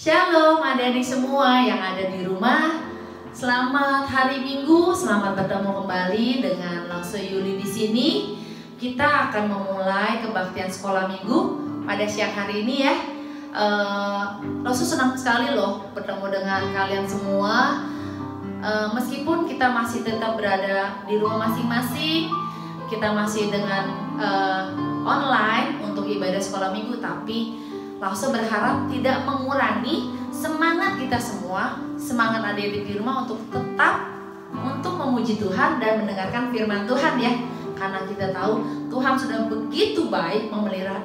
Shalom adik-adik semua yang ada di rumah. Selamat hari Minggu, selamat bertemu kembali dengan Lause Yuli di sini. Kita akan memulai kebaktian sekolah minggu pada siang hari ini ya. Lause senang sekali loh bertemu dengan kalian semua. Meskipun kita masih tetap berada di rumah masing-masing, kita masih dengan online untuk ibadah sekolah minggu, tapi Lause berharap tidak mengurangi semangat kita semua, semangat adik-adik di rumah untuk tetap untuk memuji Tuhan dan mendengarkan firman Tuhan ya. Karena kita tahu Tuhan sudah begitu baik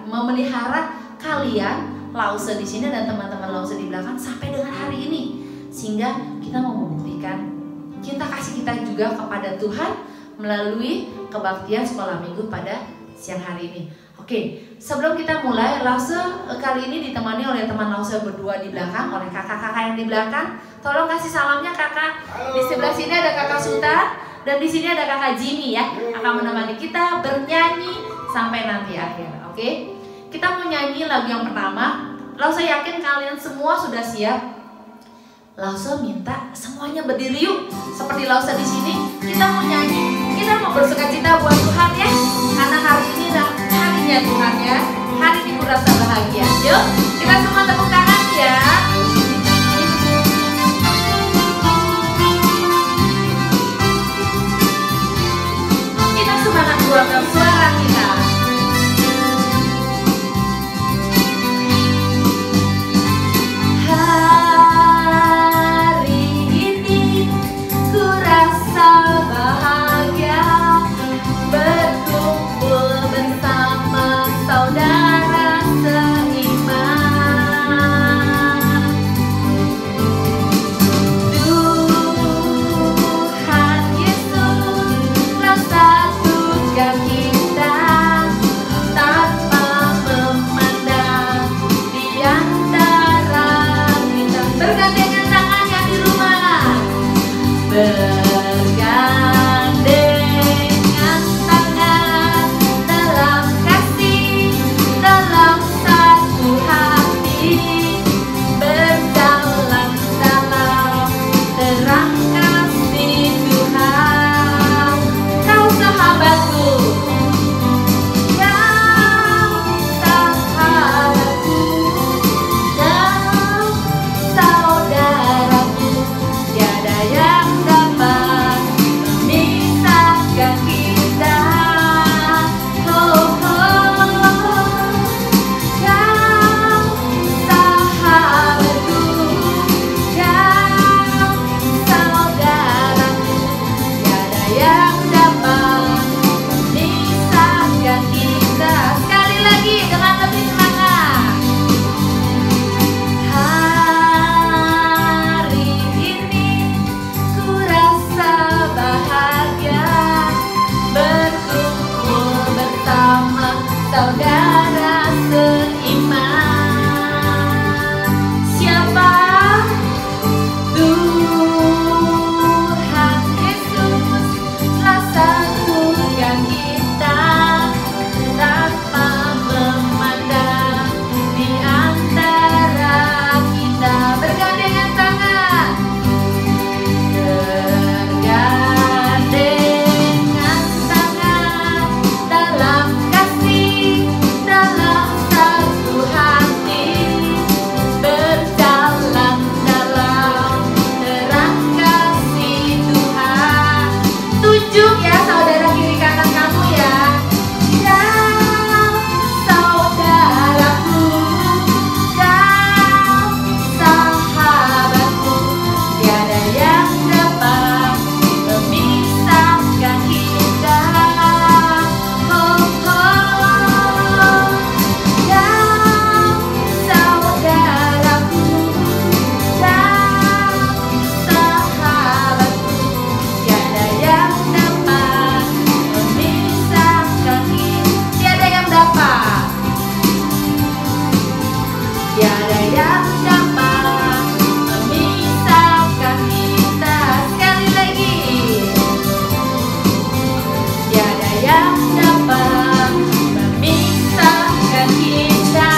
memelihara kalian Lause di sini dan teman-teman Lause di belakang sampai dengan hari ini, sehingga kita mau membuktikan cinta kasih kita juga kepada Tuhan melalui kebaktian sekolah minggu pada siang hari ini. Oke, sebelum kita mulai, Lause kali ini ditemani oleh teman Lause berdua di belakang, oleh kakak-kakak yang di belakang. Tolong kasih salamnya kakak. Di sebelah sini ada kakak Suta dan di sini ada kakak Jimmy ya. Akan menemani kita bernyanyi sampai nanti akhir. Oke, kita mau nyanyi lagu yang pertama. Lause yakin kalian semua sudah siap. Lause minta semuanya berdiri yuk. Seperti Lause di sini, kita mau nyanyi, kita mau bersukacita buat Tuhan ya. Karena hari ini harinya Tuhan ya. Hari ini kurasa bahagia. Yuk, kita semua tepuk tangan ya. Kita semangat keluarkan suara kita. Saudaraku, tiada yang dapat tunjuk ya saudara kiri kanan kamu ya. Kau saudaraku, kau sahabatku, tiada yang dapat memisahkan kita. Oh, oh. Kau saudaraku, kau sahabatku, tiada yang dapat memisahkan kita. Tiada yang dapat, tiada yang dapat memisahkan kita. Sekali lagi, tiada yang dapat memisahkan kita.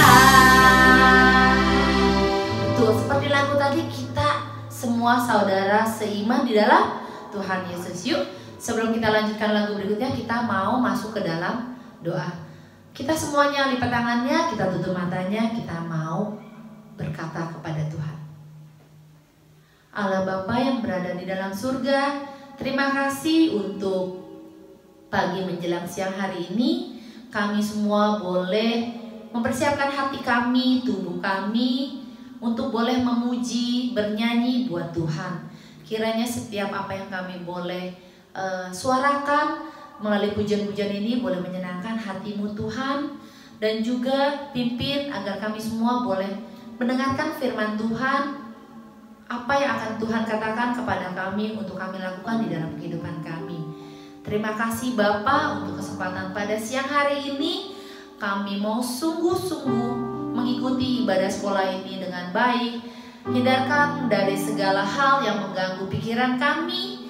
Betul, seperti lagu tadi, kita semua saudara seiman di dalam Tuhan Yesus. Yuk, sebelum kita lanjutkan lagu berikutnya, kita mau masuk ke dalam doa. Kita semuanya lipat tangannya, kita tutup matanya, kita mau berkata kepada Tuhan. Allah Bapa yang berada di dalam surga, terima kasih untuk pagi menjelang siang hari ini. Kami semua boleh mempersiapkan hati kami, tubuh kami, untuk boleh memuji, bernyanyi buat Tuhan. Kiranya setiap apa yang kami boleh suarakan melalui pujian-pujian ini boleh menyenangkan hati-Mu Tuhan. Dan juga pimpin agar kami semua boleh mendengarkan firman Tuhan, apa yang akan Tuhan katakan kepada kami untuk kami lakukan di dalam kehidupan kami. Terima kasih Bapa untuk kesempatan pada siang hari ini. Kami mau sungguh-sungguh mengikuti ibadah sekolah ini dengan baik. Hindarkan dari segala hal yang mengganggu pikiran kami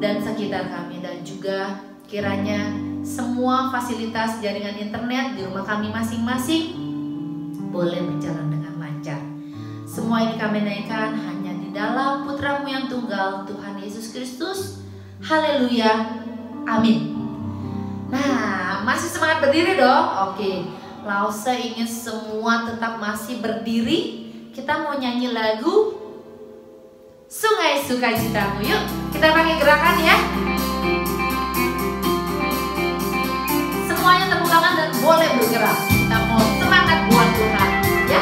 dan sekitar kami. Dan juga kiranya semua fasilitas jaringan internet di rumah kami masing-masing boleh berjalan dengan lancar. Semua ini kami naikkan hanya di dalam Putra-Mu yang tunggal, Tuhan Yesus Kristus. Haleluya, amin. Nah, masih semangat berdiri dong? Oke, Lause ingin semua tetap masih berdiri. Kita mau nyanyi lagu Sungai Sukacitamu. Yuk, kita pakai gerakan ya. Semuanya tepuk tangan dan boleh bergerak. Kita mau semangat buat Tuhan ya.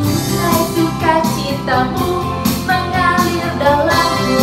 Sungai sukacitamu mengalir dalamku,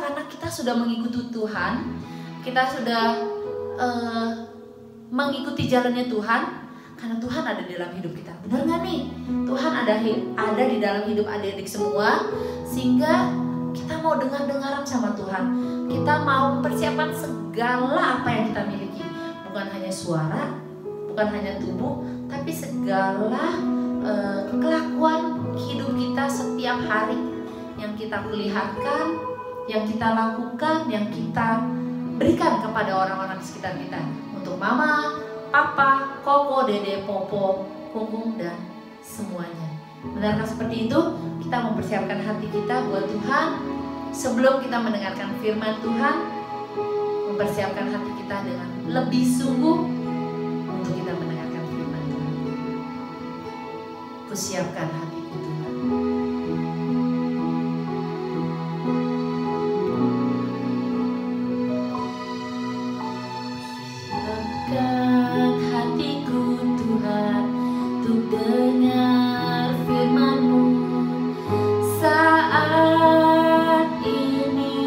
karena kita sudah mengikuti Tuhan, kita sudah mengikuti jalannya Tuhan, karena Tuhan ada di dalam hidup kita. Benar nggak nih? Tuhan ada di dalam hidup adik-adik semua, sehingga kita mau dengar-dengaran sama Tuhan. Kita mau mempersiapkan segala apa yang kita miliki, bukan hanya suara, bukan hanya tubuh, tapi segala kelakuan hidup kita setiap hari yang kita perlihatkan, yang kita lakukan, yang kita berikan kepada orang-orang di sekitar kita. Untuk mama, papa, koko, dede, popo, kungkung, dan semuanya. Benarkah seperti itu? Kita mempersiapkan hati kita buat Tuhan. Sebelum kita mendengarkan firman Tuhan, mempersiapkan hati kita dengan lebih sungguh untuk kita mendengarkan firman Tuhan. Kusiapkan hatiku Tuhan. Siapkan hatiku Tuhan untuk dengar firman-Mu saat ini.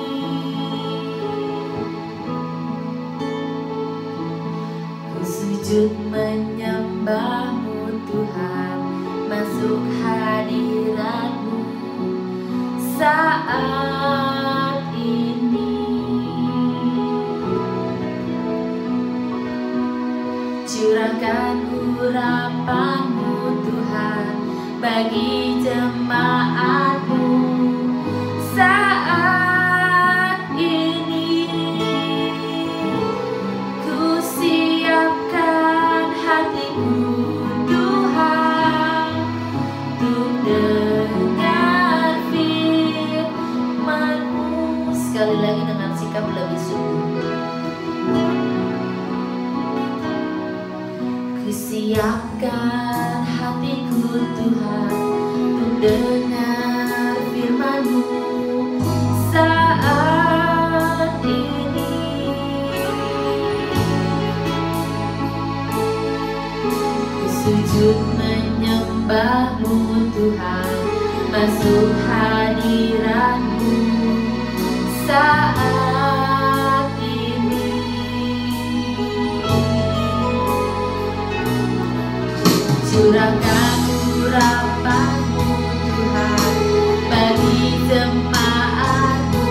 Ku sujud menyembah-Mu Tuhan, masuk hadirat-Mu saat ini. Curahkan urapan-Mu Tuhan bagi jemaat-Mu saat ini. Ku siapkan hatiku Tuhan untuk dengar firman-Mu. Sekali lagi dengan sikap lebih sungguh. Siapkan hatiku Tuhan untuk dengar firman-Mu saat ini. Ku sujud menyembah-Mu Tuhan, masuk hadirat-Mu saat ini. Curahkan urapan-Mu Tuhan bagi jemaat-Mu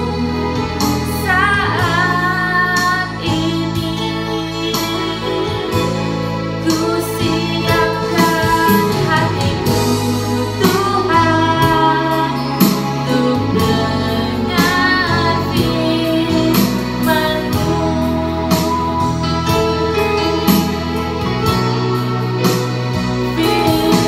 saat ini. Ku siapkan hatiku Tuhan untuk dengar firman-Mu. Firman-Mu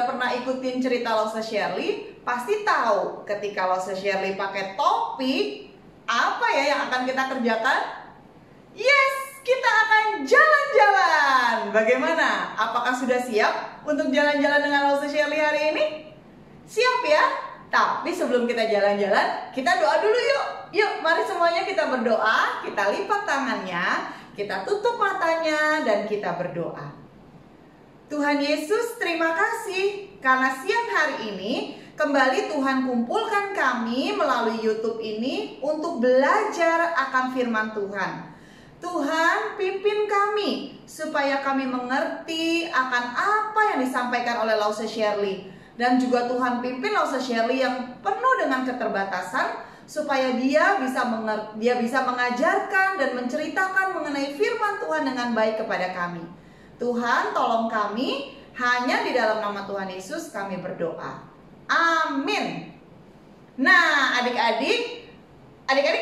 udah pernah ikutin cerita Lause Shirley, pasti tahu ketika Lause Shirley pakai topi, apa ya yang akan kita kerjakan? Yes, kita akan jalan-jalan. Bagaimana? Apakah sudah siap untuk jalan-jalan dengan Lause Shirley hari ini? Siap ya? Tapi sebelum kita jalan-jalan, kita doa dulu yuk. Yuk, mari semuanya kita berdoa. Kita lipat tangannya, kita tutup matanya, dan kita berdoa. Tuhan Yesus, terima kasih karena siang hari ini kembali Tuhan kumpulkan kami melalui YouTube ini untuk belajar akan firman Tuhan. Tuhan, pimpin kami supaya kami mengerti akan apa yang disampaikan oleh Lause Shirley. Dan juga Tuhan pimpin Lause Shirley yang penuh dengan keterbatasan supaya dia bisa mengajarkan dan menceritakan mengenai firman Tuhan dengan baik kepada kami. Tuhan, tolong kami, hanya di dalam nama Tuhan Yesus kami berdoa. Amin. Nah, adik-adik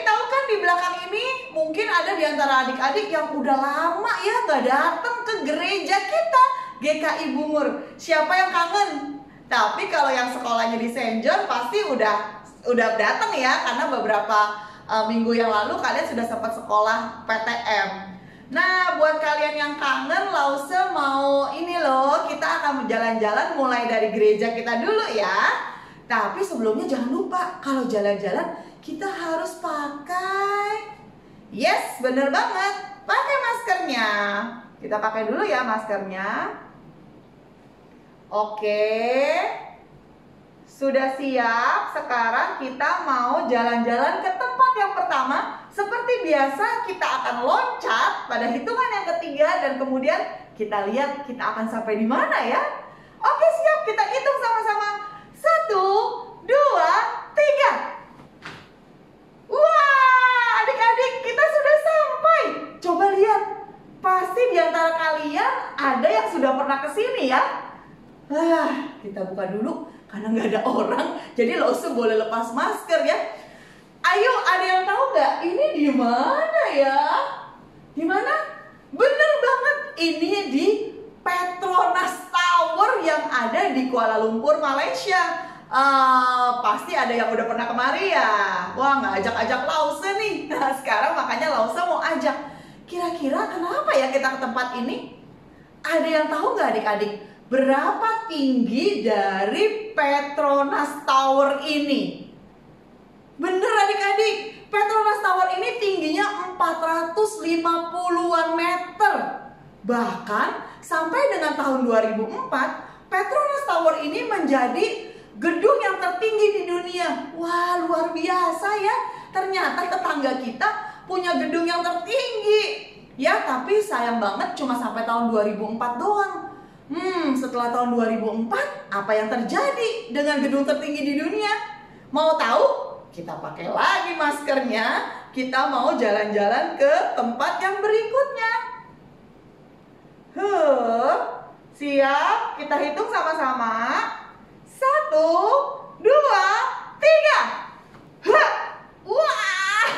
tahu kan di belakang ini mungkin ada di antara adik-adik yang udah lama ya gak datang ke gereja kita, GKI Bungur. Siapa yang kangen? Tapi kalau yang sekolahnya di St. John pasti udah datang ya, karena beberapa minggu yang lalu kalian sudah sempat sekolah PTM. Nah, buat kalian yang kangen, Lause mau ini loh, kita akan jalan-jalan mulai dari gereja kita dulu ya. Tapi sebelumnya jangan lupa, kalau jalan-jalan kita harus pakai, yes, bener banget, pakai maskernya. Kita pakai dulu ya maskernya. Oke, sudah siap. Sekarang kita mau jalan-jalan ke tempat yang pertama. Seperti biasa kita akan loncat pada hitungan yang ketiga dan kemudian kita lihat kita akan sampai di mana ya. Oke, siap, kita hitung sama-sama. 1, 2, 3. Wah, adik-adik, kita sudah sampai. Coba lihat, pasti di antara kalian ada yang sudah pernah kesini ya. Kita buka dulu karena nggak ada orang, jadi Lause boleh lepas masker ya. Ayo, ada yang tahu nggak ini di mana ya? Di mana? Bener banget, ini di Petronas Tower yang ada di Kuala Lumpur, Malaysia. Pasti ada yang udah pernah kemari ya. Wah, nggak ajak-ajak Lause nih. Nah, sekarang makanya Lause mau ajak. Kira-kira kenapa ya kita ke tempat ini? Ada yang tahu nggak adik-adik? Berapa tinggi dari Petronas Tower ini? Bener adik-adik, Petronas Tower ini tingginya 450-an meter. Bahkan sampai dengan tahun 2004, Petronas Tower ini menjadi gedung yang tertinggi di dunia. Wah, luar biasa ya. Ternyata tetangga kita punya gedung yang tertinggi. Ya, tapi sayang banget cuma sampai tahun 2004 doang. Setelah tahun 2004, apa yang terjadi dengan gedung tertinggi di dunia? Mau tahu? Kita pakai lagi maskernya. Kita mau jalan-jalan ke tempat yang berikutnya. Siap? Kita hitung sama-sama. 1, 2, 3. Wah,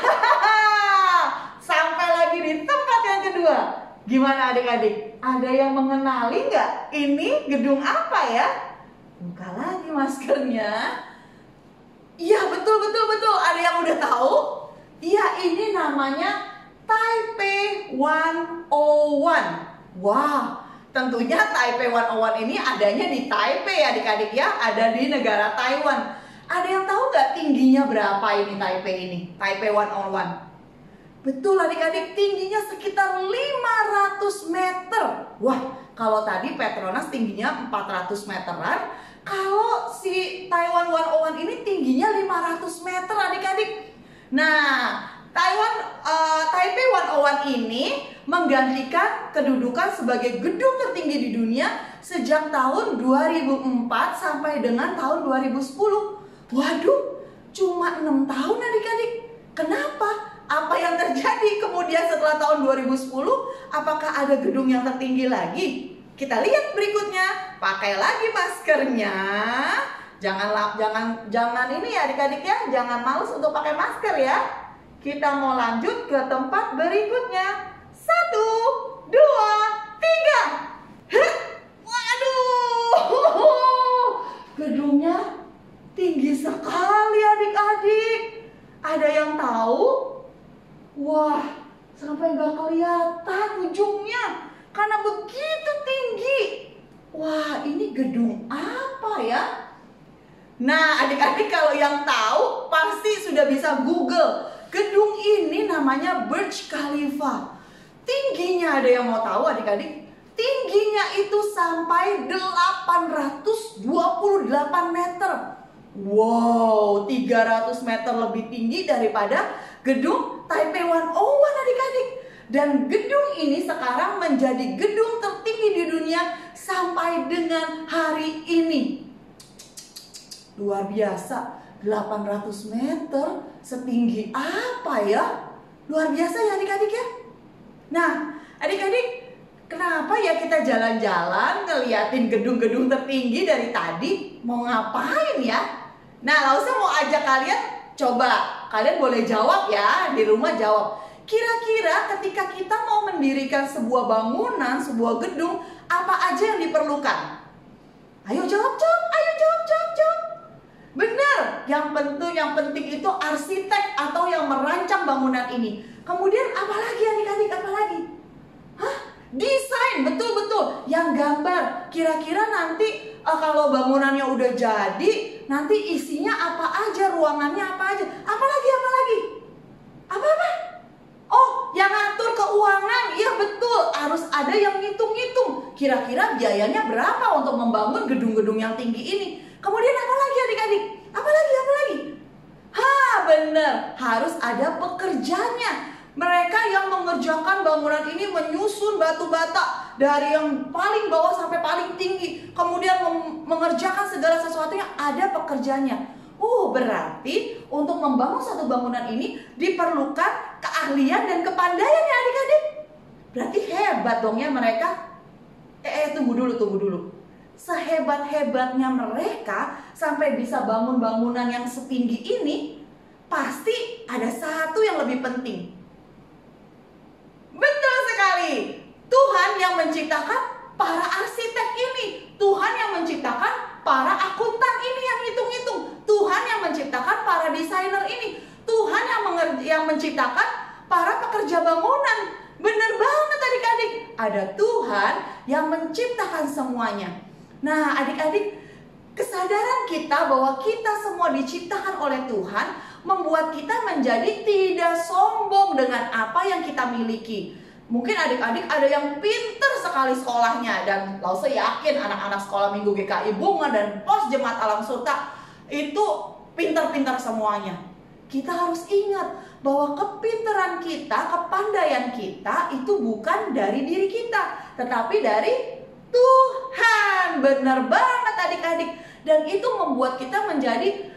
sampai lagi di tempat yang kedua. Gimana adik-adik? Ada yang mengenali nggak? Ini gedung apa ya? Buka lagi maskernya. Iya, betul. Ada yang udah tahu? Iya, ini namanya Taipei 101. Wah, tentunya Taipei 101 ini adanya di Taipei ya adik-adik ya. Ada di negara Taiwan. Ada yang tahu nggak tingginya berapa ini Taipei ini? Taipei 101. Betul adik-adik, tingginya sekitar 500 meter. Wah, kalau tadi Petronas tingginya 400 meteran, kalau si Taiwan 101 ini tingginya 500 meter adik-adik. Nah, Taipei 101 ini menggantikan kedudukan sebagai gedung tertinggi di dunia sejak tahun 2004 sampai dengan tahun 2010. Waduh, cuma 6 tahun adik-adik. Kenapa? Apa yang terjadi kemudian setelah tahun 2010? Apakah ada gedung yang tertinggi lagi? Kita lihat berikutnya. Pakai lagi maskernya. Jangan ini ya adik-adik ya. Jangan males untuk pakai masker ya. Kita mau lanjut ke tempat berikutnya. 1, 2, 3. Waduh. Wah, sampai nggak kelihatan ujungnya karena begitu tinggi. Wah, ini gedung apa ya? Nah, adik-adik kalau yang tahu pasti sudah bisa Google. Gedung ini namanya Burj Khalifa. Tingginya ada yang mau tahu adik-adik? Tingginya itu sampai 828 meter. Wow, 300 meter lebih tinggi daripada gedung Taipei 101 adik-adik. Dan gedung ini sekarang menjadi gedung tertinggi di dunia sampai dengan hari ini. Luar biasa, 800 meter, setinggi apa ya? Luar biasa ya adik-adik ya. Nah, adik-adik, kenapa ya kita jalan-jalan ngeliatin gedung-gedung tertinggi dari tadi? Mau ngapain ya? Nah, Lausa mau ajak kalian, coba kalian boleh jawab ya, di rumah jawab. Kira-kira ketika kita mau mendirikan sebuah bangunan, sebuah gedung, apa aja yang diperlukan? Ayo jawab. Benar, yang penting itu arsitek atau yang merancang bangunan ini. Kemudian apa lagi adik-adik, apa lagi? Hah? Desain, betul-betul. Yang gambar, kira-kira nanti kalau bangunannya udah jadi, nanti isinya apa aja, ruangannya apa aja. Apa lagi? Apa? Oh, yang ngatur keuangan, iya betul. Harus ada yang ngitung-ngitung. Kira-kira biayanya berapa untuk membangun gedung-gedung yang tinggi ini. Kemudian apa lagi adik-adik? Apa lagi? Bener, harus ada pekerjanya. Mereka yang mengerjakan bangunan ini menyusun batu bata dari yang paling bawah sampai paling tinggi. Kemudian mengerjakan segala sesuatunya, ada pekerjanya. Berarti untuk membangun satu bangunan ini diperlukan keahlian dan kepandaian ya adik-adik. Berarti hebat dong ya mereka. Tunggu dulu. Sehebat-hebatnya mereka sampai bisa bangun bangunan yang setinggi ini, pasti ada satu yang lebih penting. Betul sekali. Tuhan yang menciptakan para arsitek ini. Tuhan yang menciptakan para akuntan ini yang hitung-hitung. Tuhan yang menciptakan para desainer ini. Tuhan yang menciptakan para pekerja bangunan. Bener banget adik-adik. Ada Tuhan yang menciptakan semuanya. Nah adik-adik, kesadaran kita bahwa kita semua diciptakan oleh Tuhan membuat kita menjadi tidak sombong dengan apa yang kita miliki. Mungkin adik-adik ada yang pinter sekali sekolahnya, dan Lausa yakin anak-anak sekolah minggu GKI Bunga dan Pos Jemaat Alam Surta itu pinter-pinter semuanya. Kita harus ingat bahwa kepinteran kita, kepandaian kita itu bukan dari diri kita, tetapi dari Tuhan. Benar banget adik-adik. Dan itu membuat kita menjadi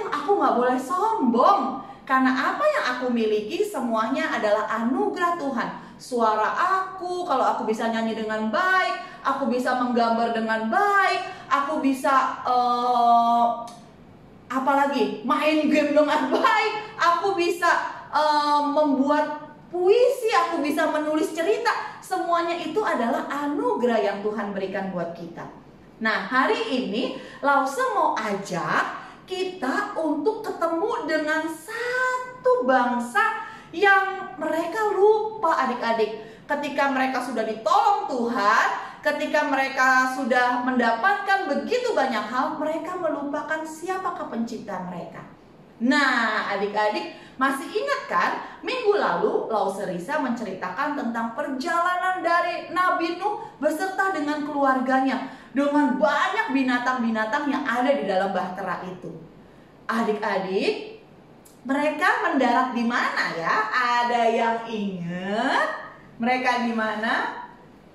aku gak boleh sombong, karena apa yang aku miliki semuanya adalah anugerah Tuhan. Suara aku, kalau aku bisa nyanyi dengan baik, aku bisa menggambar dengan baik, aku bisa apalagi main game dengan baik, aku bisa membuat puisi, aku bisa menulis cerita. Semuanya itu adalah anugerah yang Tuhan berikan buat kita. Nah, hari ini Lausa mau ajak kita untuk ketemu dengan satu bangsa yang mereka lupa adik-adik. Ketika mereka sudah ditolong Tuhan, ketika mereka sudah mendapatkan begitu banyak hal, mereka melupakan siapakah pencipta mereka. Nah adik-adik, masih ingat kan minggu lalu Lausa Risa menceritakan tentang perjalanan dari Nabi Nuh beserta dengan keluarganya, dengan banyak binatang-binatang yang ada di dalam bahtera itu. Adik-adik, mereka mendarat di mana ya? Ada yang ingat? Mereka di mana?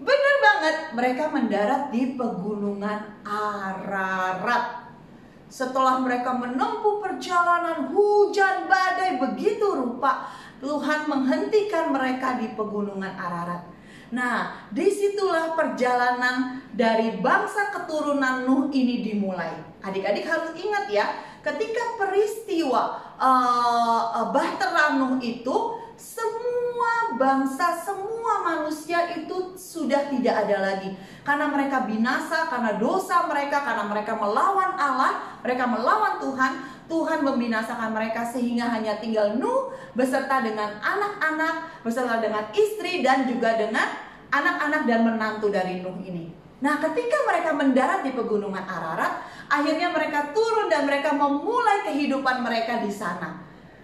Benar banget, mereka mendarat di pegunungan Ararat. Setelah mereka menempuh perjalanan hujan badai begitu rupa, Tuhan menghentikan mereka di pegunungan Ararat. Nah, disitulah perjalanan dari bangsa keturunan Nuh ini dimulai. Adik-adik harus ingat ya, ketika peristiwa bahtera Nuh itu semua bangsa, semua manusia itu sudah tidak ada lagi. Karena mereka binasa, karena dosa mereka, karena mereka melawan Allah, mereka melawan Tuhan. Tuhan membinasakan mereka sehingga hanya tinggal Nuh beserta dengan anak-anak, beserta dengan istri dan juga dengan anak-anak dan menantu dari Nuh ini. Nah, ketika mereka mendarat di pegunungan Ararat, akhirnya mereka turun dan mereka memulai kehidupan mereka di sana.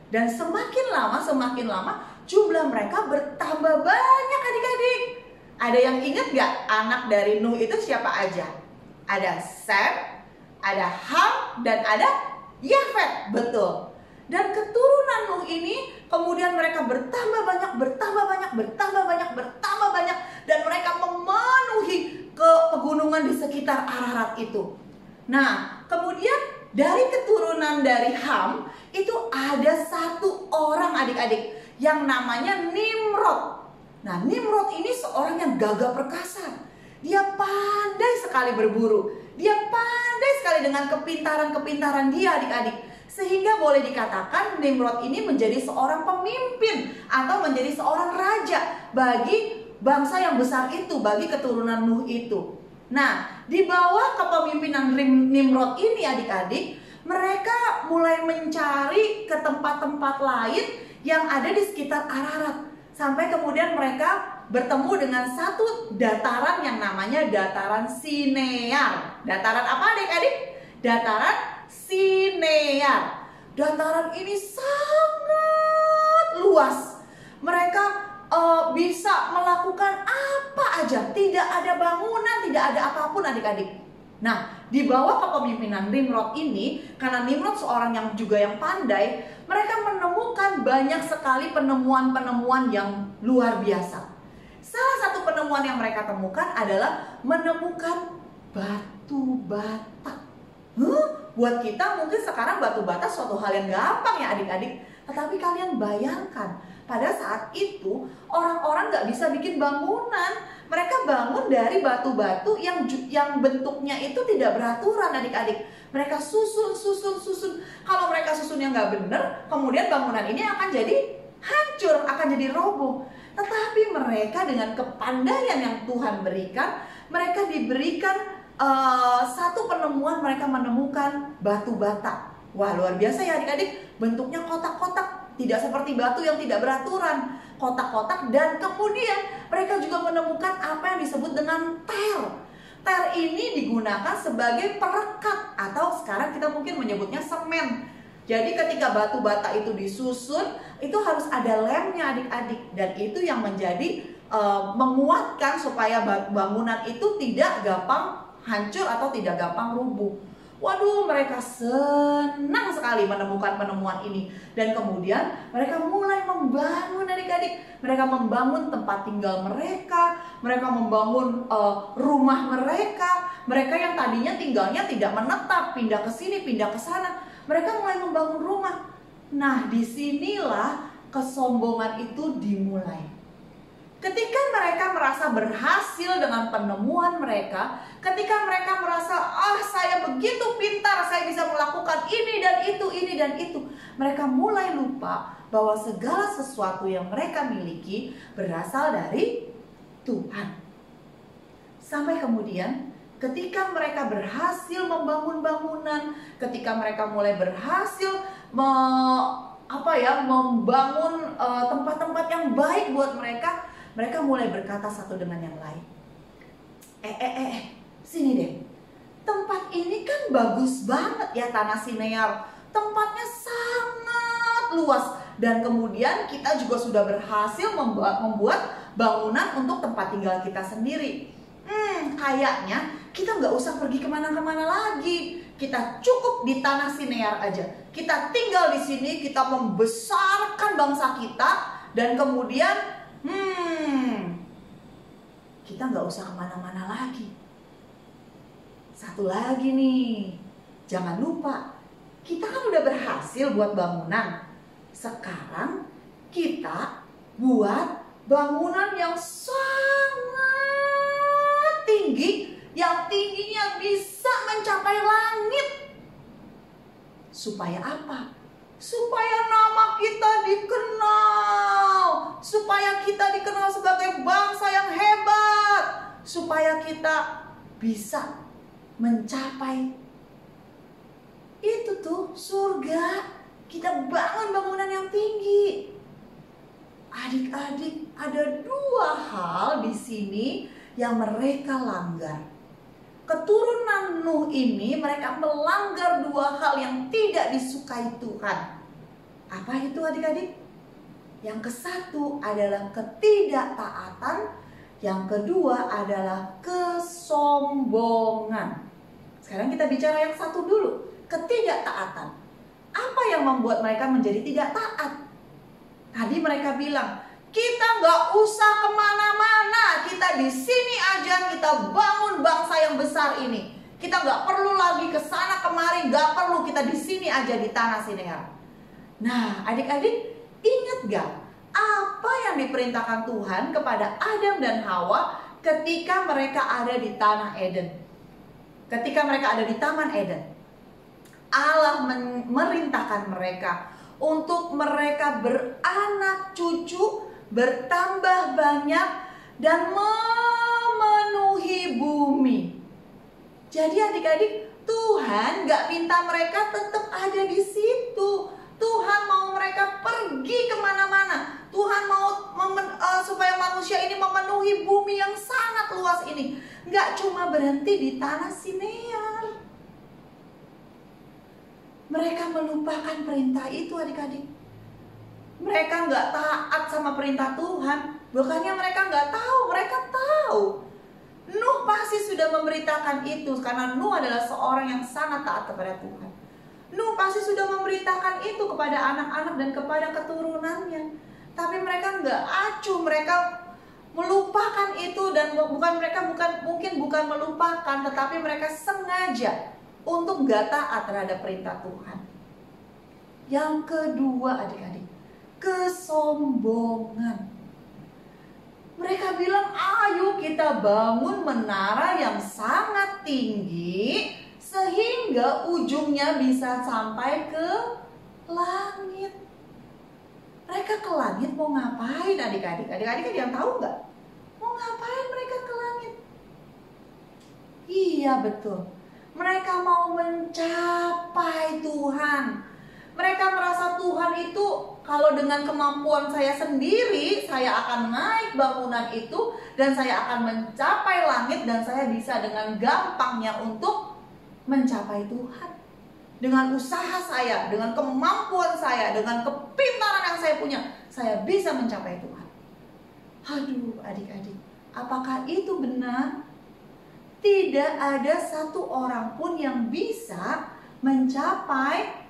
Dan semakin lama jumlah mereka bertambah banyak adik-adik. Ada yang ingat gak anak dari Nuh itu siapa aja? Ada Sem, ada Ham, dan ada Yafet, betul. Dan keturunan Nuh ini kemudian mereka bertambah banyak, dan mereka memenuhi ke pegunungan di sekitar Ararat itu. Nah, kemudian dari keturunan dari Ham itu ada satu orang adik-adik yang namanya Nimrod. Nah, Nimrod ini seorang yang gagah perkasa. Dia pandai sekali berburu. Dia pandai sekali dengan kepintaran-kepintaran dia adik-adik. Sehingga boleh dikatakan Nimrod ini menjadi seorang pemimpin atau menjadi seorang raja bagi bangsa yang besar itu, bagi keturunan Nuh itu. Nah, di bawah kepemimpinan Nimrod ini adik-adik, mereka mulai mencari ke tempat-tempat lain yang ada di sekitar Ararat. Sampai kemudian mereka bertemu dengan satu dataran yang namanya dataran Sinear. Dataran apa adik-adik? Dataran Sinear. Dataran ini sangat luas. Mereka bisa melakukan apa aja. Tidak ada bangunan, tidak ada apapun adik-adik. Nah, di bawah kepemimpinan Nimrod ini, karena Nimrod seorang yang juga yang pandai, mereka menemukan banyak sekali penemuan-penemuan yang luar biasa. Salah satu penemuan yang mereka temukan adalah menemukan batu bata. Buat kita mungkin sekarang batu bata suatu hal yang gampang ya adik-adik. Tetapi kalian bayangkan, pada saat itu orang-orang gak bisa bikin bangunan. Mereka bangun dari batu-batu yang bentuknya itu tidak beraturan adik-adik. Mereka susun. Kalau mereka susunnya nggak benar, kemudian bangunan ini akan jadi hancur, akan jadi roboh. Tetapi mereka dengan kepandaian yang Tuhan berikan, mereka diberikan satu penemuan, mereka menemukan batu bata. Wah, luar biasa ya adik-adik. Bentuknya kotak-kotak, tidak seperti batu yang tidak beraturan, kotak-kotak. Dan kemudian mereka juga menemukan apa yang disebut dengan tel. Tel ini digunakan sebagai perekat, atau sekarang kita mungkin menyebutnya semen. Jadi ketika batu bata itu disusun, itu harus ada lemnya adik-adik. Dan itu yang menjadi menguatkan supaya bangunan itu tidak gampang hancur atau tidak gampang rubuh. Waduh, mereka senang sekali menemukan penemuan ini. Dan kemudian mereka mulai membangun adik-adik. Mereka membangun tempat tinggal mereka. Mereka membangun rumah mereka. Mereka yang tadinya tinggalnya tidak menetap, pindah ke sini, pindah ke sana. Mereka mulai membangun rumah. Nah, disinilah kesombongan itu dimulai. Ketika mereka merasa berhasil dengan penemuan mereka, ketika mereka merasa, saya begitu pintar, saya bisa melakukan ini dan itu, mereka mulai lupa bahwa segala sesuatu yang mereka miliki berasal dari Tuhan. Membangun kemudian, ketika mereka berhasil membangun bangunan, ketika mereka mulai berhasil membangun tempat-tempat yang baik buat mereka, mereka mulai berkata satu dengan yang lain. Sini deh. Tempat ini kan bagus banget ya, tanah Sinear. Tempatnya sangat luas. Dan kemudian kita juga sudah berhasil membuat bangunan untuk tempat tinggal kita sendiri. Kayaknya kita nggak usah pergi kemana-kemana lagi. Kita cukup di tanah Sinear aja. Kita tinggal di sini, kita membesarkan bangsa kita. Dan kemudian kita nggak usah kemana-mana lagi. Satu lagi nih, jangan lupa, kita kan udah berhasil buat bangunan. Sekarang kita buat bangunan yang sangat tinggi, yang tingginya bisa mencapai langit. Supaya apa? Supaya nama kita dikenal. supaya kita dikenal sebagai bangsa yang hebat, supaya kita bisa mencapai itu tuh surga. Kita bangun bangunan yang tinggi. Adik-adik, ada dua hal di sini yang mereka langgar. Keturunan Nuh ini mereka melanggar dua hal yang tidak disukai Tuhan. Apa itu adik-adik? Yang kesatu adalah ketidaktaatan, yang kedua adalah kesombongan. Sekarang kita bicara yang satu dulu, ketidaktaatan. Apa yang membuat mereka menjadi tidak taat? Tadi mereka bilang, kita nggak usah kemana-mana, kita di sini aja, kita bangun bangsa yang besar ini. Kita nggak perlu lagi ke sana kemari, nggak perlu, kita di sini aja di tanah Sinear. Nah, adik-adik, ingat gak apa yang diperintahkan Tuhan kepada Adam dan Hawa ketika mereka ada di tanah Eden? Ketika mereka ada di Taman Eden, Allah memerintahkan mereka untuk mereka beranak cucu, bertambah banyak, dan memenuhi bumi. Jadi adik-adik, Tuhan gak minta mereka tetap ada di situ. Tuhan mau mereka pergi kemana-mana. Tuhan mau supaya manusia ini memenuhi bumi yang sangat luas ini. Gak cuma berhenti di tanah Sinear. Mereka melupakan perintah itu adik-adik. Mereka nggak taat sama perintah Tuhan. Bukannya mereka nggak tahu, mereka tahu. Nuh pasti sudah memberitakan itu, karena Nuh adalah seorang yang sangat taat kepada Tuhan. Nuh pasti sudah memberitakan itu kepada anak-anak dan kepada keturunannya. Tapi mereka nggak acuh, mereka melupakan itu. Dan mungkin bukan melupakan, tetapi mereka sengaja untuk gak taat terhadap perintah Tuhan. Yang kedua adik-adik, kesombongan. Mereka bilang, ayo kita bangun menara yang sangat tinggi sehingga ujungnya bisa sampai ke langit. Mereka ke langit mau ngapain adik-adik? Adik-adik ada yang tahu nggak? Mau ngapain mereka ke langit? Iya betul. Mereka mau mencapai Tuhan. Mereka merasa Tuhan itu, kalau dengan kemampuan saya sendiri, saya akan naik bangunan itu, dan saya akan mencapai langit, dan saya bisa dengan gampangnya untuk mencapai Tuhan. Dengan usaha saya, dengan kemampuan saya, dengan kepintaran yang saya punya, saya bisa mencapai Tuhan. Aduh adik-adik, apakah itu benar? Tidak ada satu orang pun yang bisa mencapai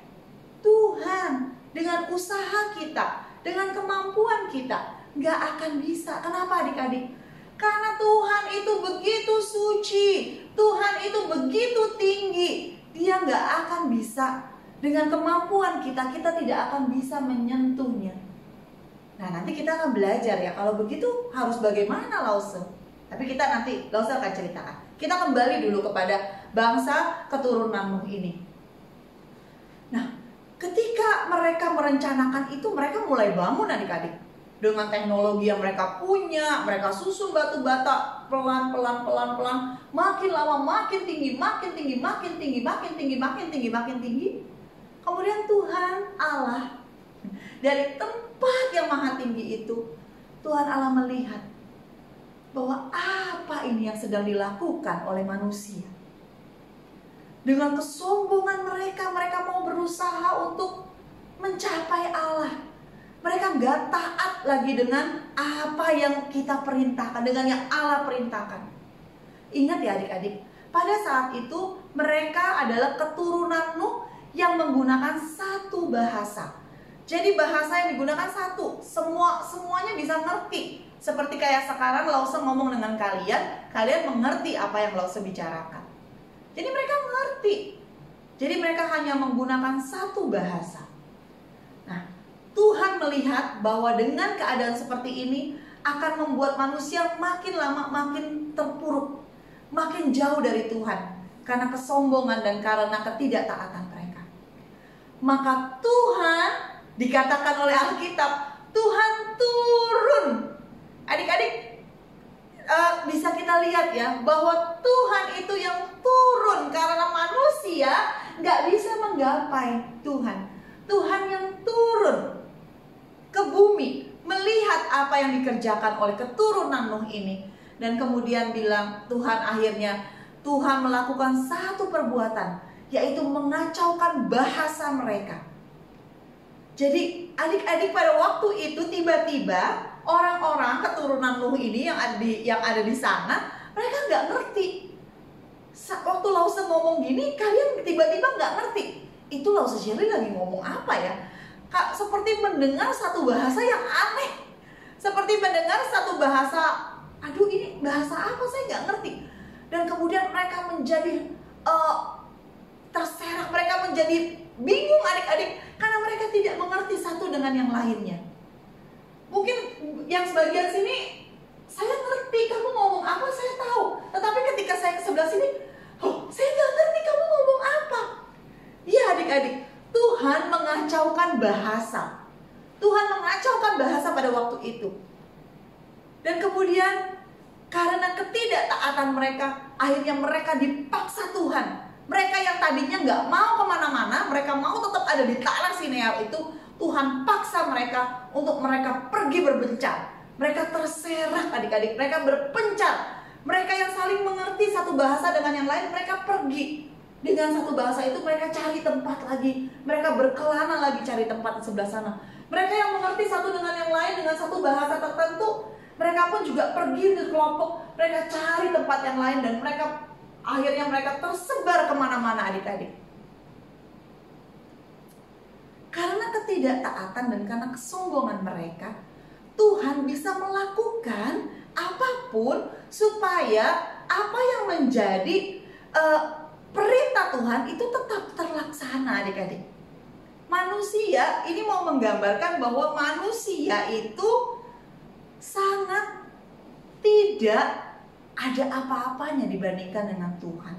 Tuhan dengan usaha kita, dengan kemampuan kita. Gak akan bisa. Kenapa adik-adik? Karena Tuhan itu begitu suci, Tuhan itu begitu tinggi. Dia gak akan bisa. Dengan kemampuan kita, kita tidak akan bisa menyentuhnya. Nah nanti kita akan belajar ya, kalau begitu harus bagaimana Lause. Tapi kita nanti Lause akan ceritakan. Kita kembali dulu kepada bangsa keturunan Nuh ini. Nah, ketika mereka merencanakan itu, mereka mulai bangun adik-adik. Dengan teknologi yang mereka punya, mereka susun batu bata pelan-pelan. Makin lama makin tinggi, makin tinggi. Kemudian Tuhan Allah, dari tempat yang maha tinggi itu, Tuhan Allah melihat bahwa apa ini yang sedang dilakukan oleh manusia. Dengan kesombongan mereka mau berusaha untuk mencapai Allah. Mereka gak taat lagi dengan apa yang kita perintahkan, dengan yang Allah perintahkan. Ingat ya adik-adik, pada saat itu mereka adalah keturunan Nuh yang menggunakan satu bahasa. Jadi bahasa yang digunakan satu, semuanya bisa ngerti. Seperti kayak sekarang Lause ngomong dengan kalian mengerti apa yang Lause bicarakan. Jadi mereka mengerti. Jadi mereka hanya menggunakan satu bahasa. Nah, Tuhan melihat bahwa dengan keadaan seperti ini akan membuat manusia makin lama makin terpuruk, makin jauh dari Tuhan karena kesombongan dan karena ketidaktaatan mereka. Maka Tuhan, dikatakan oleh Alkitab, Tuhan turun. Adik-adik bisa kita lihat ya, bahwa Tuhan itu yang turun karena manusia nggak bisa menggapai Tuhan. Tuhan yang turun ke bumi, melihat apa yang dikerjakan oleh keturunan Nuh ini, dan kemudian bilang, Tuhan melakukan satu perbuatan, yaitu mengacaukan bahasa mereka. Jadi adik-adik, pada waktu itu tiba-tiba orang-orang keturunan Nuh ini yang ada di sana, mereka nggak ngerti. Waktu Lause ngomong gini, kalian tiba-tiba nggak ngerti. Itu Lause Shirley lagi ngomong apa ya? Seperti mendengar satu bahasa yang aneh. Seperti mendengar satu bahasa, aduh ini bahasa apa, saya nggak ngerti. Dan kemudian mereka menjadi terserak, mereka menjadi bingung adik-adik, karena mereka tidak mengerti satu dengan yang lainnya. Mungkin yang sebagian sini, saya ngerti kamu ngomong apa, saya tahu. Tetapi ketika saya ke sebelah sini, saya nggak ngerti kamu ngomong apa. Iya adik-adik, Tuhan mengacaukan bahasa. Tuhan mengacaukan bahasa pada waktu itu. Dan kemudian karena ketidaktaatan mereka, akhirnya mereka dipaksa Tuhan. Mereka yang tadinya nggak mau kemana-mana, mereka mau tetap ada di tanah Sinear itu, Tuhan paksa mereka untuk mereka pergi berbencar. Mereka terserak adik-adik, mereka berpencar. Mereka yang saling mengerti satu bahasa dengan yang lain, mereka pergi. Dengan satu bahasa itu mereka cari tempat lagi. Mereka berkelana lagi cari tempat di sebelah sana. Mereka yang mengerti satu dengan yang lain dengan satu bahasa tertentu, mereka pun juga pergi ke kelompok. Mereka cari tempat yang lain dan akhirnya mereka tersebar kemana-mana adik-adik. Karena ketidaktaatan dan karena kesombongan mereka, Tuhan bisa melakukan apapun supaya apa yang menjadi perintah Tuhan itu tetap terlaksana adik-adik. Manusia ini mau menggambarkan bahwa manusia itu sangat tidak ada apa-apanya dibandingkan dengan Tuhan.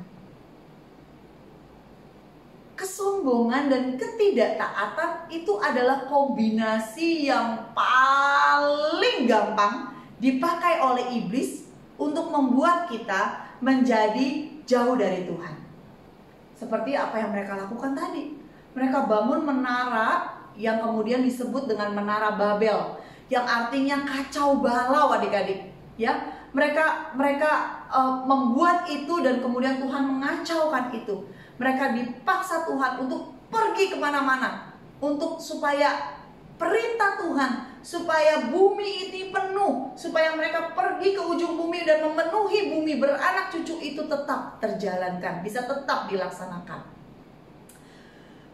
Kesombongan dan ketidaktaatan itu adalah kombinasi yang paling gampang dipakai oleh iblis untuk membuat kita menjadi jauh dari Tuhan. Seperti apa yang mereka lakukan tadi. Mereka bangun menara yang kemudian disebut dengan menara Babel, yang artinya kacau balau adik-adik. Ya, mereka membuat itu dan kemudian Tuhan mengacaukan itu. Mereka dipaksa Tuhan untuk pergi kemana-mana, supaya perintah Tuhan, supaya bumi ini penuh, supaya mereka pergi ke ujung bumi dan memenuhi bumi, beranak cucu itu tetap terjalankan, bisa tetap dilaksanakan.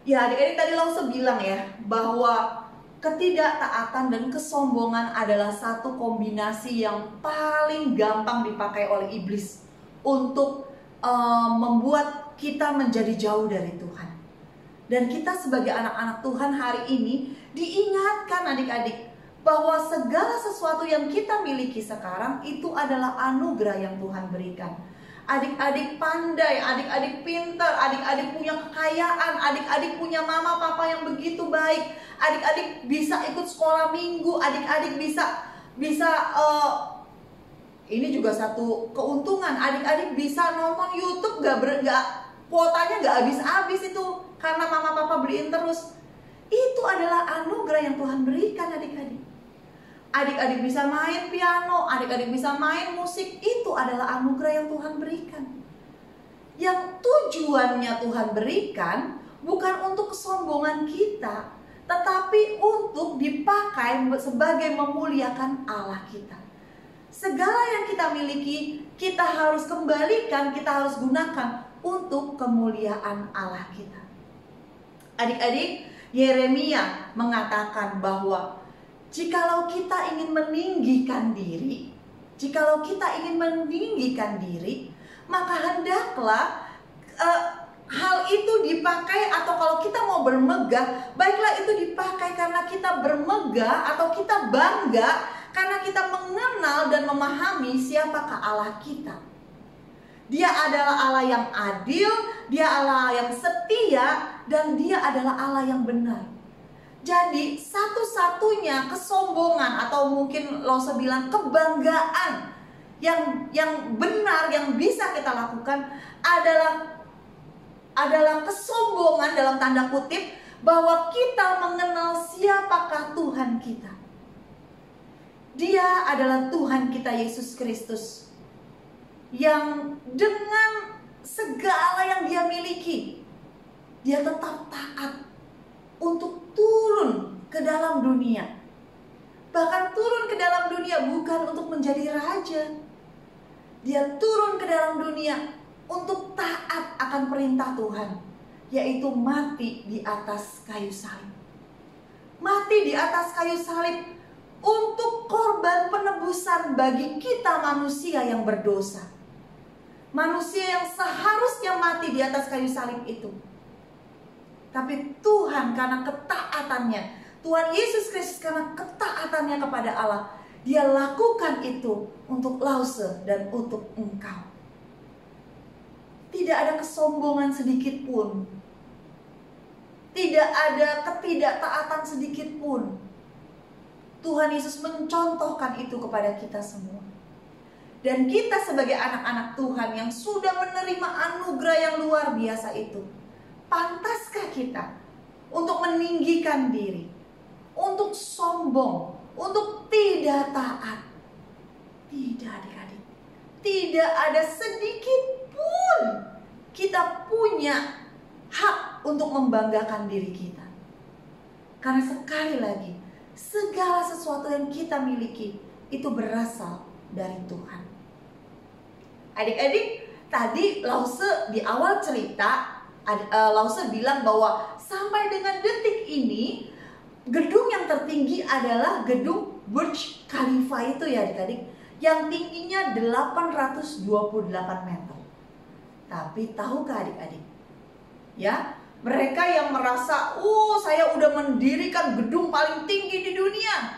Ya adik-adik, tadi Lause bilang ya, bahwa ketidaktaatan dan kesombongan adalah satu kombinasi yang paling gampang dipakai oleh iblis untuk membuat kita menjadi jauh dari Tuhan. Dan kita sebagai anak-anak Tuhan hari ini diingatkan adik-adik bahwa segala sesuatu yang kita miliki sekarang itu adalah anugerah yang Tuhan berikan. Adik-adik pandai, adik-adik pintar, adik-adik punya kekayaan, adik-adik punya mama papa yang begitu baik, adik-adik bisa ikut sekolah minggu, adik-adik bisa ini juga satu keuntungan, adik-adik bisa nonton YouTube kuotanya nggak habis-habis itu karena mama papa beliin terus. Itu adalah anugerah yang Tuhan berikan adik-adik. Adik-adik bisa main piano, adik-adik bisa main musik, itu adalah anugerah yang Tuhan berikan. Yang tujuannya Tuhan berikan bukan untuk kesombongan kita, tetapi untuk dipakai sebagai memuliakan Allah kita. Segala yang kita miliki, kita harus kembalikan, kita harus gunakan untuk kemuliaan Allah kita. Adik-adik, Yeremia mengatakan bahwa jikalau kita ingin meninggikan diri, maka hendaklah hal itu dipakai, atau kalau kita mau bermegah, baiklah itu dipakai karena kita bermegah atau kita bangga karena kita mengenal dan memahami siapakah Allah kita. Dia adalah Allah yang adil, dia Allah yang setia, dan dia adalah Allah yang benar. Jadi satu-satunya kesombongan atau mungkin Lause bilang kebanggaan yang benar yang bisa kita lakukan adalah kesombongan dalam tanda kutip bahwa kita mengenal siapakah Tuhan kita. Dia adalah Tuhan kita Yesus Kristus yang dengan segala yang dia miliki, dia tetap taat untuk turun ke dalam dunia. Bahkan turun ke dalam dunia bukan untuk menjadi raja. Dia turun ke dalam dunia untuk taat akan perintah Tuhan, yaitu mati di atas kayu salib. Mati di atas kayu salib untuk korban penebusan bagi kita manusia yang berdosa. Manusia yang seharusnya mati di atas kayu salib itu. Tapi Tuhan karena ketaatannya, Tuhan Yesus Kristus karena ketaatannya kepada Allah, dia lakukan itu untuk Lause dan untuk engkau. Tidak ada kesombongan sedikit pun. Tidak ada ketidaktaatan sedikit pun. Tuhan Yesus mencontohkan itu kepada kita semua. Dan kita sebagai anak-anak Tuhan yang sudah menerima anugerah yang luar biasa itu, pantaskah kita untuk meninggikan diri, untuk sombong, untuk tidak taat? Tidak, adik-adik. Tidak ada sedikit pun kita punya hak untuk membanggakan diri kita. Karena sekali lagi, segala sesuatu yang kita miliki itu berasal dari Tuhan. Adik-adik, tadi Lause di awal cerita, Lause bilang bahwa sampai dengan detik ini gedung yang tertinggi adalah gedung Burj Khalifa itu ya adik-adik, yang tingginya 828 meter. Tapi tahukah adik-adik, ya, mereka yang merasa, saya udah mendirikan gedung paling tinggi di dunia.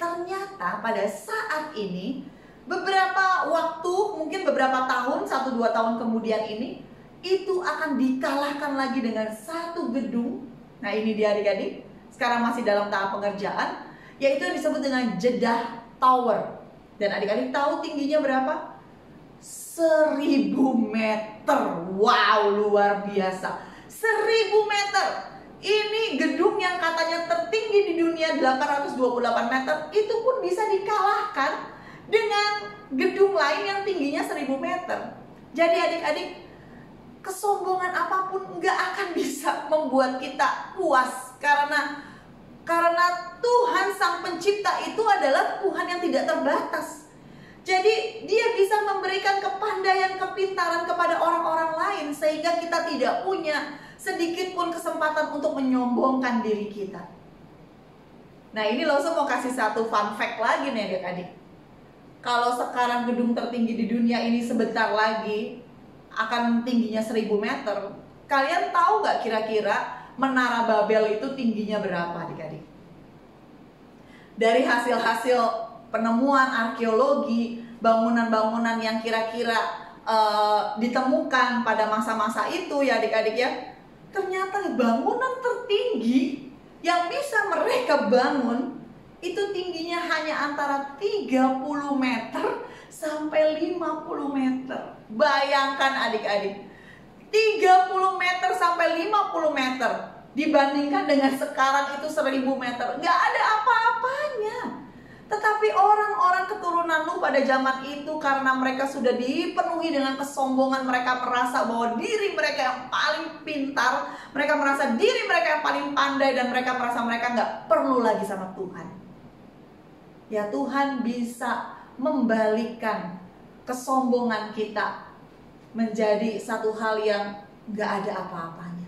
Ternyata pada saat ini, beberapa waktu, mungkin beberapa tahun, 1-2 tahun kemudian ini, itu akan dikalahkan lagi dengan satu gedung. Nah ini dia adik-adik, sekarang masih dalam tahap pengerjaan, yaitu yang disebut dengan Jeddah Tower. Dan adik-adik tahu tingginya berapa? 1000 meter. Wow, luar biasa. 1000 meter. Ini gedung yang katanya tertinggi di dunia 828 meter, itu pun bisa dikalahkan dengan gedung lain yang tingginya 1000 meter. Jadi adik-adik, kesombongan apapun nggak akan bisa membuat kita puas. Karena Tuhan Sang Pencipta itu adalah Tuhan yang tidak terbatas. Jadi dia bisa memberikan kepandaian, kepintaran kepada orang-orang lain, sehingga kita tidak punya sedikit pun kesempatan untuk menyombongkan diri kita. Nah ini Lause mau kasih satu fun fact lagi nih adik-adik. Kalau sekarang gedung tertinggi di dunia ini sebentar lagi akan tingginya 1000 meter, kalian tahu nggak kira-kira Menara Babel itu tingginya berapa adik-adik? Dari hasil-hasil penemuan arkeologi, bangunan-bangunan yang kira-kira ditemukan pada masa-masa itu ya adik-adik ya, ternyata bangunan tertinggi yang bisa mereka bangun itu tingginya hanya antara 30 meter sampai 50 meter. Bayangkan adik-adik, 30 meter sampai 50 meter dibandingkan dengan sekarang itu 1000 meter, nggak ada apa-apanya. Tetapi orang-orang keturunan Nuh pada zaman itu, karena mereka sudah dipenuhi dengan kesombongan, mereka merasa bahwa diri mereka yang paling pintar, mereka merasa diri mereka yang paling pandai, dan mereka merasa mereka nggak perlu lagi sama Tuhan. Ya, Tuhan bisa membalikkan kesombongan kita menjadi satu hal yang nggak ada apa-apanya.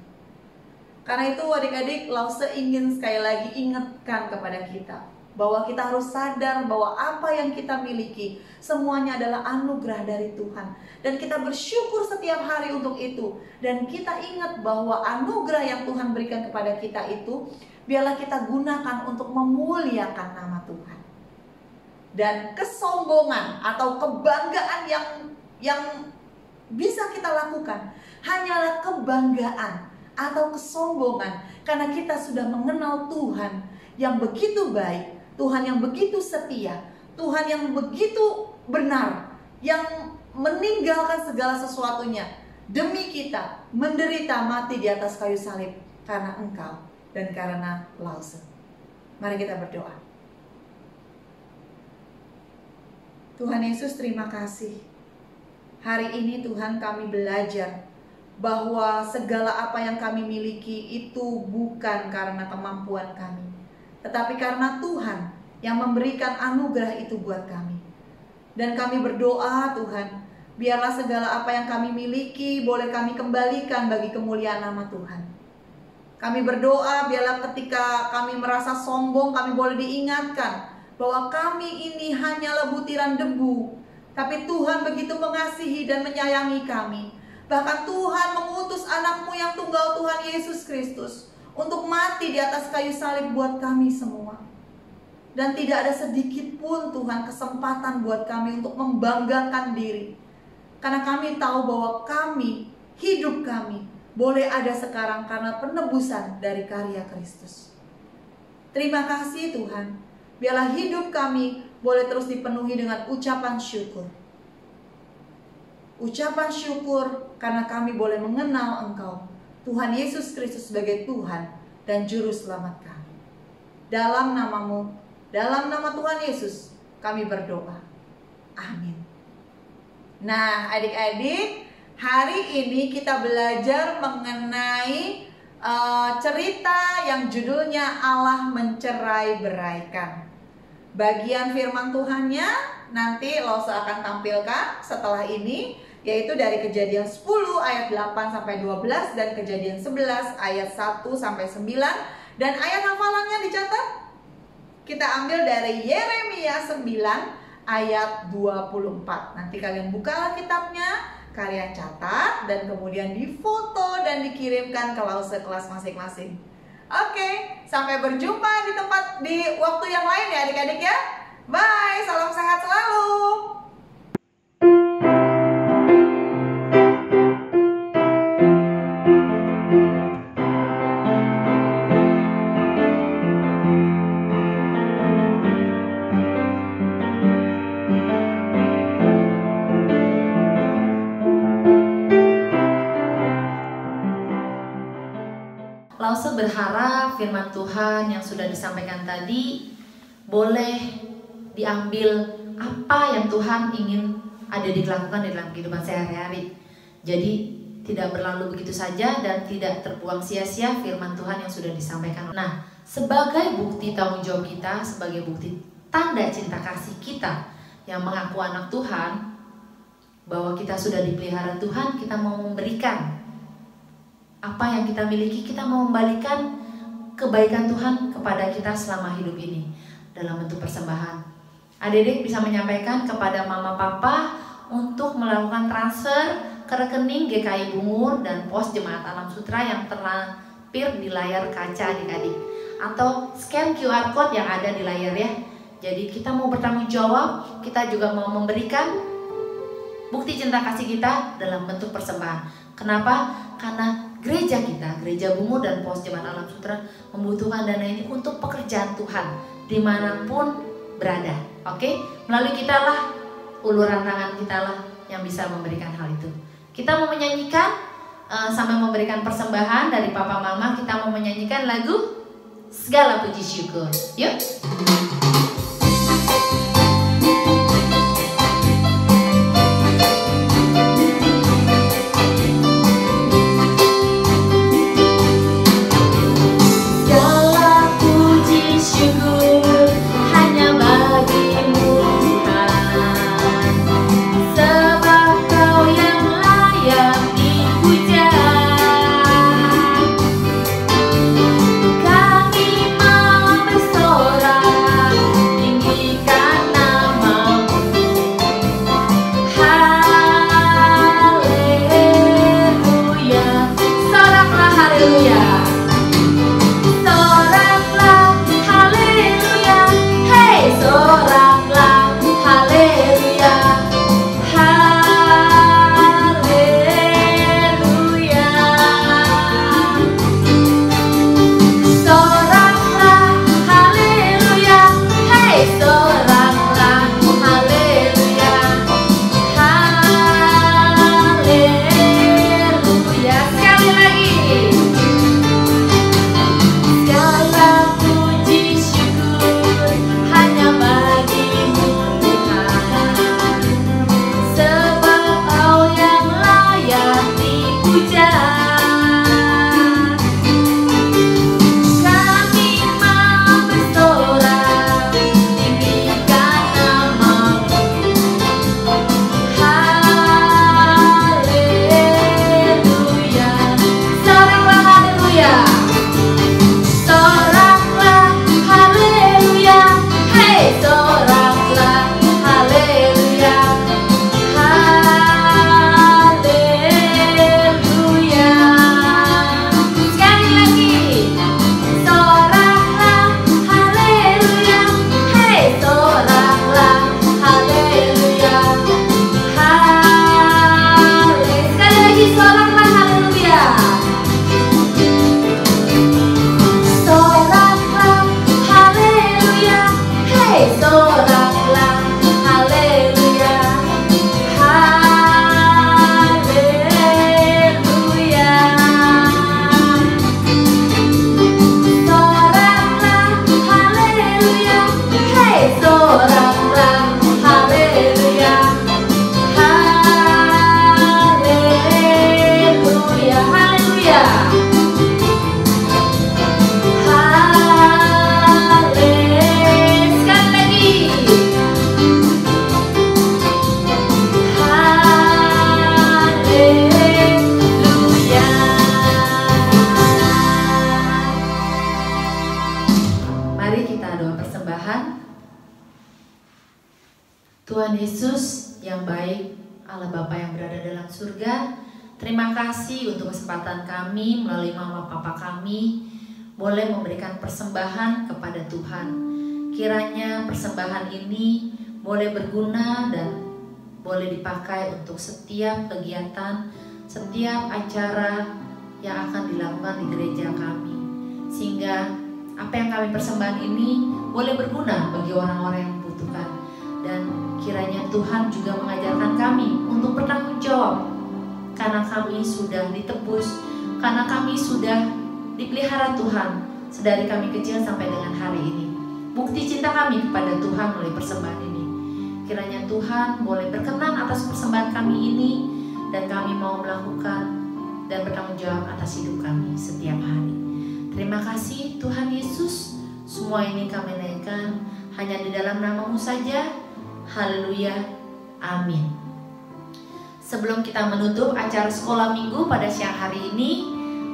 Karena itu adik-adik, Lause ingin sekali lagi ingatkan kepada kita bahwa kita harus sadar bahwa apa yang kita miliki semuanya adalah anugerah dari Tuhan, dan kita bersyukur setiap hari untuk itu. Dan kita ingat bahwa anugerah yang Tuhan berikan kepada kita itu biarlah kita gunakan untuk memuliakan nama Tuhan. Dan kesombongan atau kebanggaan yang bisa kita lakukan hanyalah kebanggaan atau kesombongan, karena kita sudah mengenal Tuhan yang begitu baik, Tuhan yang begitu setia, Tuhan yang begitu benar, yang meninggalkan segala sesuatunya demi kita, menderita mati di atas kayu salib karena engkau dan karena Lause. Mari kita berdoa. Tuhan Yesus, terima kasih. Hari ini Tuhan kami belajar bahwa segala apa yang kami miliki itu bukan karena kemampuan kami, tetapi karena Tuhan yang memberikan anugerah itu buat kami. Dan kami berdoa, Tuhan, biarlah segala apa yang kami miliki boleh kami kembalikan bagi kemuliaan nama Tuhan. Kami berdoa biarlah ketika kami merasa sombong, kami boleh diingatkan bahwa kami ini hanyalah butiran debu, tapi Tuhan begitu mengasihi dan menyayangi kami. Bahkan Tuhan mengutus anakmu yang tunggal, Tuhan Yesus Kristus, untuk mati di atas kayu salib buat kami semua. Dan tidak ada sedikit pun Tuhan kesempatan buat kami untuk membanggakan diri, karena kami tahu bahwa kami, hidup kami boleh ada sekarang karena penebusan dari karya Kristus. Terima kasih Tuhan. Biarlah hidup kami boleh terus dipenuhi dengan ucapan syukur. Ucapan syukur karena kami boleh mengenal Engkau, Tuhan Yesus Kristus, sebagai Tuhan dan Juru Selamat kami. Dalam namamu, dalam nama Tuhan Yesus, kami berdoa. Amin. Nah, adik-adik, hari ini kita belajar mengenai cerita yang judulnya Allah mencerai-beraikan. Bagian firman Tuhannya nanti Lause akan tampilkan setelah ini, yaitu dari Kejadian 10 ayat 8 sampai 12 dan Kejadian 11 ayat 1 sampai 9, dan ayat hafalannya dicatat. Kita ambil dari Yeremia 9 ayat 24. Nanti kalian bukalah kitabnya, kalian catat, dan kemudian difoto dan dikirimkan ke Lause kelas masing-masing. Oke, sampai berjumpa di waktu yang lain ya adik-adik ya. Bye, salam sehat selalu. Lause berharap firman Tuhan yang sudah disampaikan tadi boleh diambil apa yang Tuhan ingin ada dilakukan di dalam kehidupan sehari-hari. Jadi tidak berlalu begitu saja dan tidak terbuang sia-sia firman Tuhan yang sudah disampaikan. Nah, sebagai bukti tanggung jawab kita, sebagai bukti tanda cinta kasih kita yang mengaku anak Tuhan, bahwa kita sudah dipelihara Tuhan, kita mau memberikan apa yang kita miliki, kita mau membalikan kebaikan Tuhan kepada kita selama hidup ini dalam bentuk persembahan. Adik-adik bisa menyampaikan kepada mama papa untuk melakukan transfer ke rekening GKI Bungur dan pos Jemaat Alam Sutra yang terlampir di layar kaca adik-adik, atau scan QR code yang ada di layar ya. Jadi kita mau bertanggung jawab, kita juga mau memberikan bukti cinta kasih kita dalam bentuk persembahan. Kenapa? Karena gereja kita, Gereja Bungur dan Pos Jemaat Alam Sutra membutuhkan dana ini untuk pekerjaan Tuhan dimanapun berada. Oke, melalui kita lah, uluran tangan kita lah yang bisa memberikan hal itu. Kita mau menyanyikan sambil memberikan persembahan dari papa mama, kita mau menyanyikan lagu Segala Puji Syukur. Yuk. Kami mau bersorak Tuhan Yesus yang baik, Allah Bapa yang berada dalam surga, terima kasih untuk kesempatan kami melalui mama papa kami boleh memberikan persembahan kepada Tuhan. Kiranya persembahan ini boleh berguna dan boleh dipakai untuk setiap kegiatan, setiap acara yang akan dilakukan di gereja kami. Sehingga apa yang kami persembahkan ini boleh berguna bagi orang-orang yang membutuhkan. Dan kiranya Tuhan juga mengajarkan kami untuk bertanggung jawab, karena kami sudah ditebus, karena kami sudah dipelihara Tuhan sedari kami kecil sampai dengan hari ini. Bukti cinta kami kepada Tuhan melalui persembahan ini. Kiranya Tuhan boleh berkenan atas persembahan kami ini, dan kami mau melakukan dan bertanggung jawab atas hidup kami setiap hari. Terima kasih Tuhan Yesus. Semua ini kami naikkan hanya di dalam nama-Mu saja. Haleluya, amin. Sebelum kita menutup acara sekolah minggu pada siang hari ini,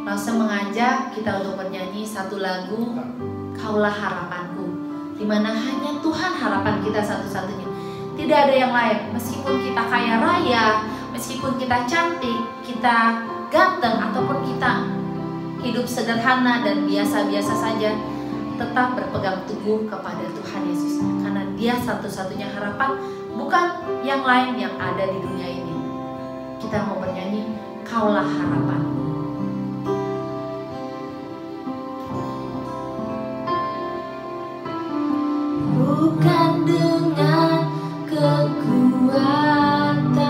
langsung mengajak kita untuk bernyanyi satu lagu, Kaulah Harapanku, dimana hanya Tuhan harapan kita satu-satunya. Tidak ada yang lain. Meskipun kita kaya raya, meskipun kita cantik, kita ganteng, ataupun kita hidup sederhana dan biasa-biasa saja, tetap berpegang teguh kepada Tuhan Yesus, karena Dia satu-satunya harapan, bukan yang lain yang ada di dunia ini. Kita mau bernyanyi Kaulah Harapanku. Bukan dengan kekuatanku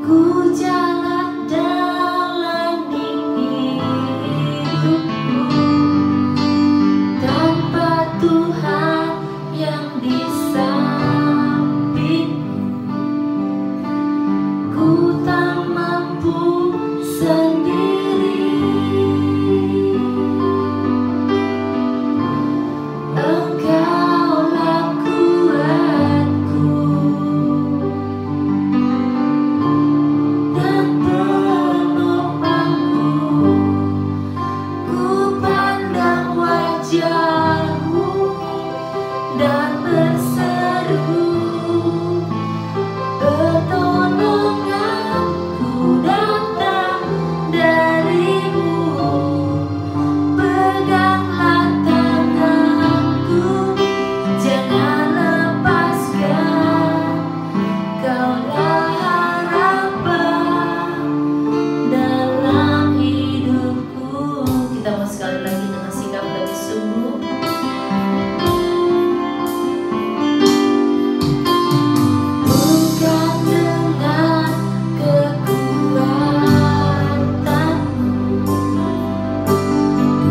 ku jalan dalam hidupku, tanpa Tuhan yang di sampingku, ku tak mampu sendiri. Engkaulah kuatku dan penopangku, ku pandang wajah-Mu dan berseru, pertolonganku datang dari-Mu. Peganglah tanganku, jangan lepaskan, Kaulah harapan dalam hidupku. Kita mau sekali lagi dengan sikap lebih sungguh. Bukan dengan kekuatanmu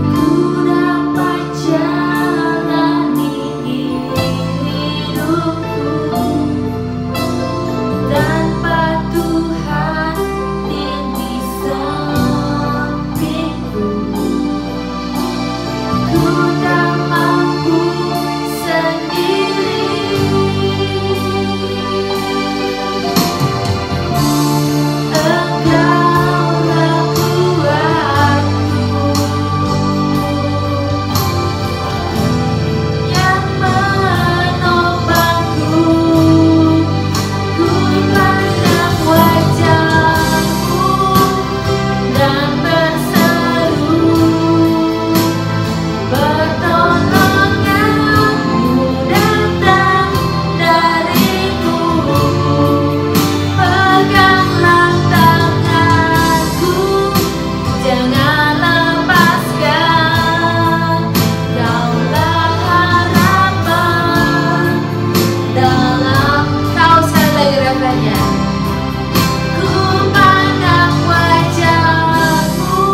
ku dapat jalani hidupku, tanpa Tuhan yang di sampingku, ku tak mampu sendiri. Engkaulah kuatku yang menopangku, ku pandang wajah-Mu dan berseru, pertolonganmu datang dari-Mu. Peganglah tanganku, jangan lepaskan, Kaulah harapan dalam. Kau sekali lagi refrennya. Ku pandang wajah-Mu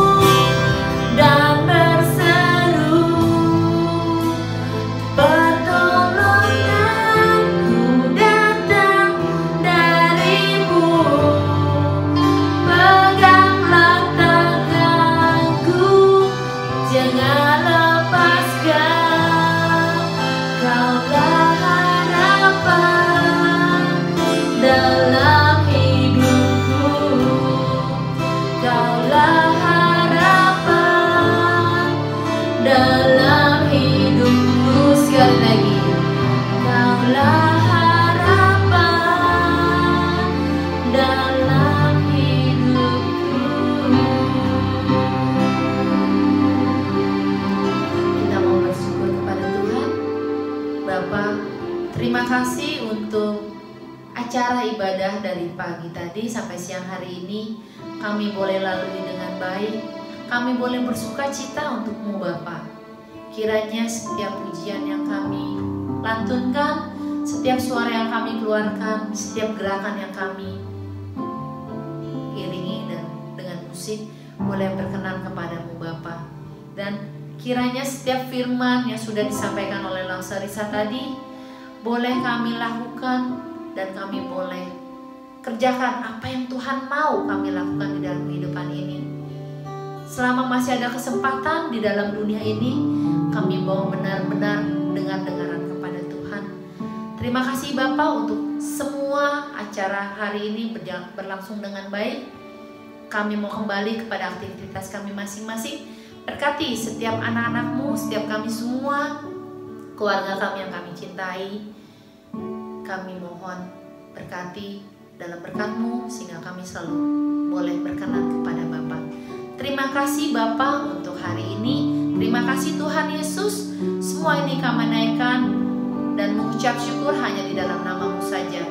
dan berseru, pertolonganku datang dari-Mu. Peganglah tanganku, acara ibadah dari pagi tadi sampai siang hari ini kami boleh lalui dengan baik. Kami boleh bersuka cita untuk-Mu Bapa. Kiranya setiap pujian yang kami lantunkan, setiap suara yang kami keluarkan, setiap gerakan yang kami iringi dan dengan musik boleh berkenan kepada-Mu Bapa. Dan kiranya setiap firman yang sudah disampaikan oleh Langsa Risa tadi boleh kami lakukan dan kami boleh kerjakan apa yang Tuhan mau kami lakukan di dalam kehidupan ini. Selama masih ada kesempatan di dalam dunia ini, kami mau benar-benar dengar-dengaran kepada Tuhan. Terima kasih Bapak untuk semua acara hari ini berlangsung dengan baik. Kami mau kembali kepada aktivitas kami masing-masing. Berkati setiap anak-anak-Mu, setiap kami semua, keluarga kami yang kami cintai. Kami mohon berkati dalam berkat-Mu sehingga kami selalu boleh berkenan kepada Bapa. Terima kasih Bapa untuk hari ini. Terima kasih Tuhan Yesus. Semua ini kami naikkan dan mengucap syukur hanya di dalam nama-Mu saja.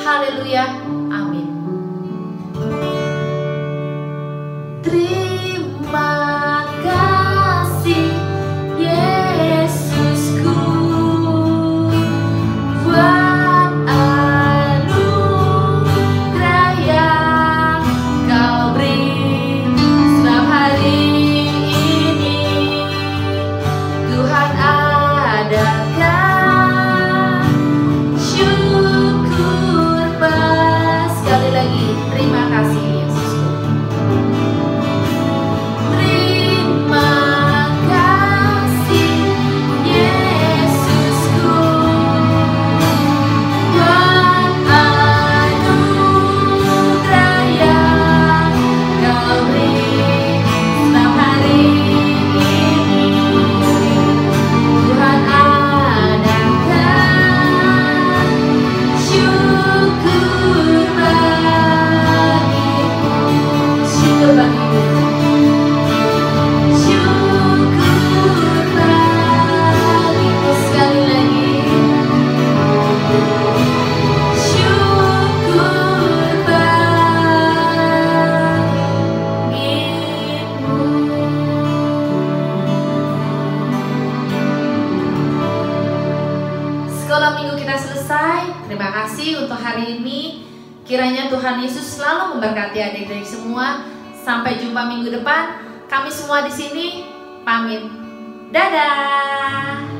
Haleluya. Amin. Terima kasih Yesusku buat anugerah yang Kau beri. Sebab hari ini Tuhan adakan syukur pas. Sekali lagi, terima kasih Yesusku. Terima kasih Yesusku buat anugerah yang Kau beri. Sebab hari ini Tuhan adakan syukur bagimu. Syukur bagimu. Syukur bagimu. Sekali lagi. Syukur bagimu. Sekolah minggu kita selesai. Terima kasih untuk hari ini. Kiranya Tuhan Yesus selalu memberkati adik-adik semua. Sampai jumpa minggu depan. Kami semua di sini pamit. Dadah.